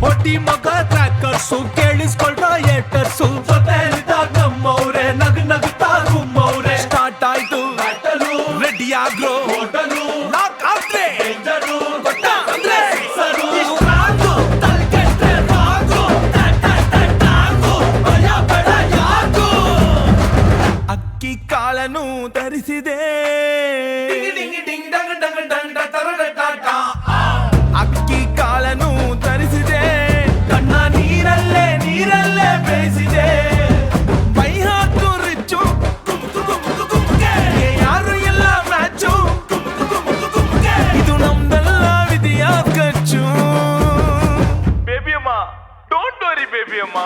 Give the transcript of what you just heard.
ಹೊಟ್ಟಿ ಮಗ ಟ್ರ್ಯಾಕರ್ಸು ಕೇಳಿಸ್ಕೊಳ್ರ ಏಟರ್ಸು ಜೊತೆಲಿದ್ದಾಗ ನಮ್ಮವ್ರೆ ನಗ್ತಾ ಗುಮ್ಮವ್ರೆ ಸ್ಟಾರ್ಟ್ ಆಯ್ತು ರೆಡಿ ಆಗ್ರೋ ನಾಕ್ ಆದ್ರೆ ಕೊಟ್ಟ ಅಂದ್ರೆ ಅಕ್ಕಿ ಕಾಳನು ಧರಿಸಿದೆ ಅಕ್ಕಿ ಕಾಳನು ಧರಿಸಿದೆ ಕಣ್ಣ ನೀರಲ್ಲೇ ಬೇಯಿಸಿದೆ ಮೈ ಹಾಕು ರಿಚ್ಚು ಯಾರು ಎಲ್ಲ ಮ್ಯಾಚು ಇದು ನಮ್ದೆಲ್ಲ ವಿಧಿಯ ಖರ್ಚು ಬೇಬಿ ಅಮ್ಮ, ಡೋಂಟ್ ವರಿ ಬೇಬಿ ಅಮ್ಮ.